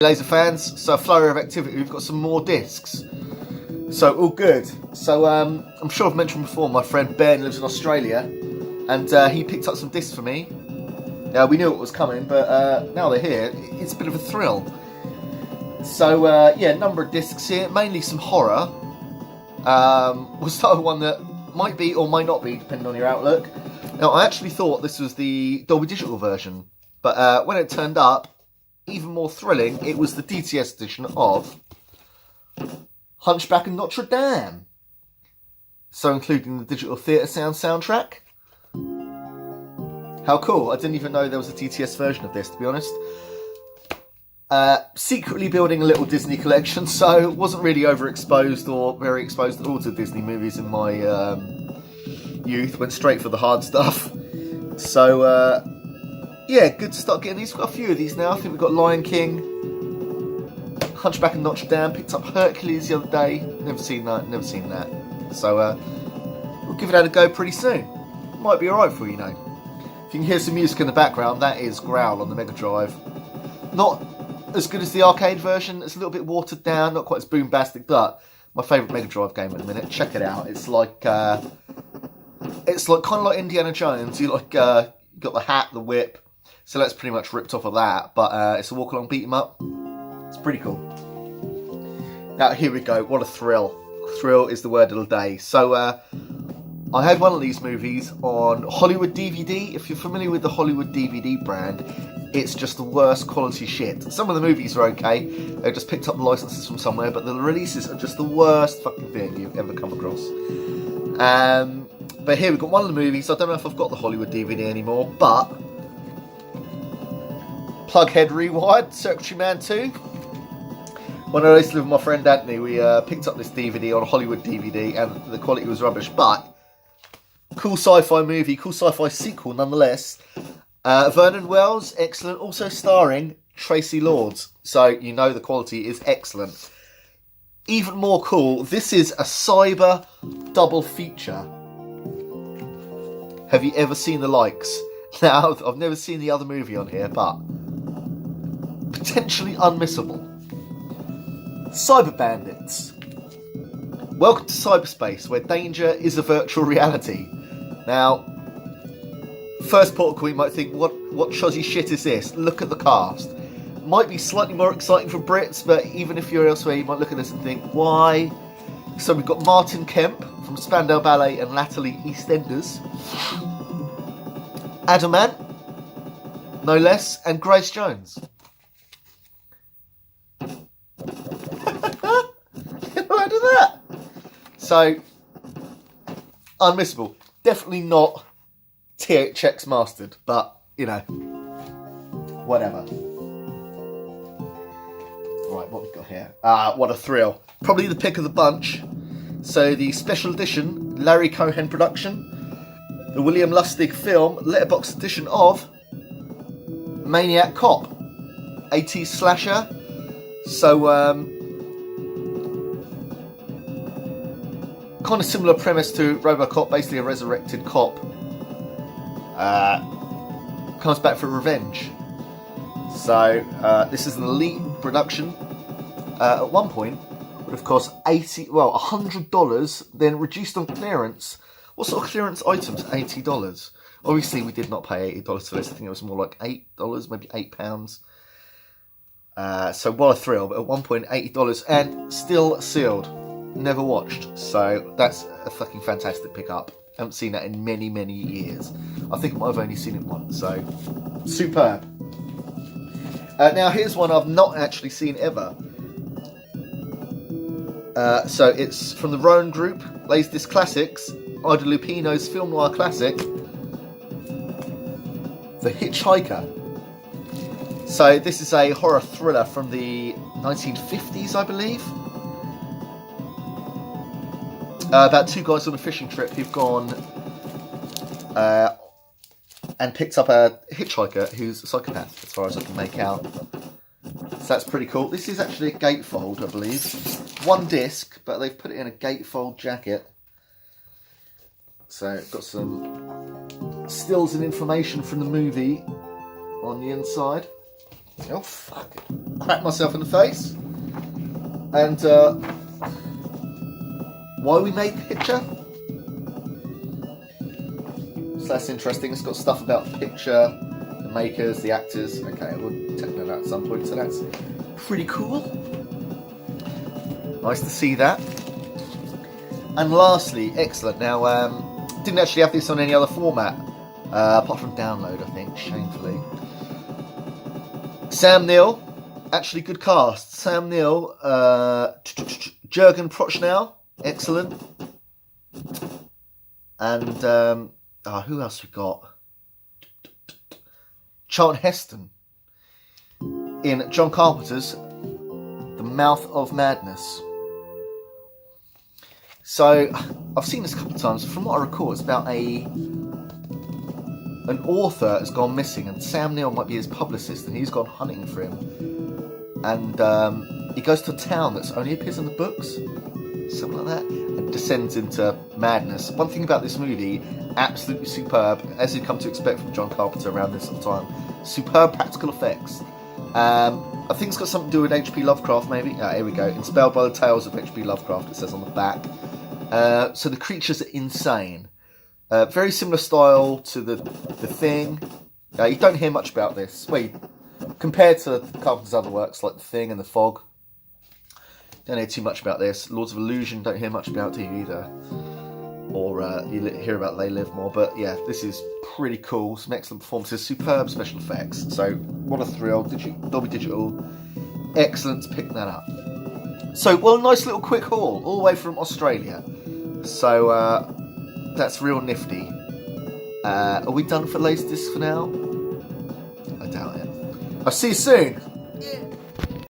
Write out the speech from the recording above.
Laser fans, so a flurry of activity. We've got some more discs, so all good. So I'm sure I've mentioned before, my friend Ben lives in Australia, and he picked up some discs for me. Now we knew it was coming, but now they're here. It's a bit of a thrill. So yeah, a number of discs here, mainly some horror. We'll start with one that might be or might not be, depending on your outlook. Now I actually thought this was the Dolby Digital version, but when it turned up, even more thrilling, it was the DTS edition of Hunchback of Notre Dame. So including the digital theatre sound soundtrack. How cool. I didn't even know there was a DTS version of this, to be honest. Secretly building a little Disney collection, so wasn't really overexposed or very exposed at all to Disney movies in my youth. Went straight for the hard stuff. So yeah, good to start getting these. We've got a few of these now. I think we've got Lion King, Hunchback of Notre Dame, picked up Hercules the other day. Never seen that. So we'll give it a go pretty soon. Might be alright for you, know. If you can hear some music in the background, that is Growl on the Mega Drive. Not as good as the arcade version. It's a little bit watered down, not quite as boombastic, but my favourite Mega Drive game at the minute. Check it out. It's like kind of like Indiana Jones. You like got the hat, the whip. So that's pretty much ripped off of that, but it's a walk along beat 'em up. It's pretty cool. Now here we go. What a thrill! Thrill is the word of the day. So I had one of these movies on Hollywood DVD. If you're familiar with the Hollywood DVD brand, it's just the worst quality shit. Some of the movies are okay. They just picked up the licenses from somewhere, but the releases are just the worst fucking thing you've ever come across. But here we've got one of the movies. I don't know if I've got the Hollywood DVD anymore, but Plughead Rewired, Circuitry Man 2. When I used to live with my friend Anthony, we picked up this DVD on Hollywood DVD, and the quality was rubbish, but cool sci-fi movie, cool sci-fi sequel nonetheless. Vernon Wells, excellent, also starring Tracy Lords, so you know the quality is excellent. Even more cool, this is a cyber double feature. Have you ever seen the likes? Now, I've never seen the other movie on here, but potentially unmissable. Cyber Bandits. Welcome to cyberspace, where danger is a virtual reality. Now, first port of call, you might think, what shoddy shit is this? Look at the cast. Might be slightly more exciting for Brits, but even if you're elsewhere, you might look at this and think, why? So we've got Martin Kemp from Spandau Ballet and latterly EastEnders. Adam Ant, no less, and Grace Jones. Look at that. So, unmissable. Definitely not THX mastered, but, you know, whatever. Right, what we've got here. What a thrill. Probably the pick of the bunch. So, the special edition, Larry Cohen production, the William Lustig film, letterbox edition of Maniac Cop, 80s slasher. So, kind of similar premise to RoboCop, basically a resurrected cop comes back for revenge. So this is an elite production. At one point, would have cost $100, then reduced on clearance. What sort of clearance items? $80. Obviously, we did not pay $80 for this. I think it was more like $8, maybe £8. So what a thrill! But at one point, $80 and still sealed. Never watched, so that's a fucking fantastic pickup. Haven't seen that in many, many years. I think I've only seen it once, so superb. Now here's one I've not actually seen ever. So it's from the Roan Group, Laserdisc Classics, Ida Lupino's film noir classic, The Hitchhiker. So this is a horror thriller from the 1950s, I believe. About two guys on a fishing trip who've gone and picked up a hitchhiker who's a psychopath, as far as I can make out. So that's pretty cool. This is actually a gatefold, I believe. One disc, but they've put it in a gatefold jacket. So it's got some stills and information from the movie on the inside. Oh, fuck it. crack myself in the face. And why we made the picture? So that's interesting. It's got stuff about the picture, the makers, the actors. Okay, we'll check that out at some point. So that's pretty cool. Nice to see that. And lastly, excellent. Now, didn't actually have this on any other format, apart from download, I think, shamefully. Sam Neill, actually good cast. Sam Neill, Jürgen Prochnow, excellent. And who else we got? Charlton Heston in John Carpenter's The Mouth of Madness. So, I've seen this a couple of times. From what I recall, it's about an author has gone missing, and Sam Neill might be his publicist, and he's gone hunting for him. And he goes to a town that's only appears in the books, something like that, and descends into madness. One thing about this movie, absolutely superb, as you come to expect from John Carpenter around this sort of time. Superb practical effects. I think it's got something to do with H.P. Lovecraft, maybe. Here we go. Inspired by the tales of H.P. Lovecraft, it says on the back. So the creatures are insane. Very similar style to the Thing. You don't hear much about this. Well, compared to Carpenter's other works like The Thing and The Fog, don't hear too much about this. Lords of Illusion, don't hear much about it either. Or you hear about They Live more. But yeah, this is pretty cool. Some excellent performances, superb special effects. So what a thrill. Dolby Digital. Excellent to pick that up. So, well, nice little quick haul all the way from Australia. So that's real nifty. Are we done for Laserdisc for now? I doubt it. I'll see you soon.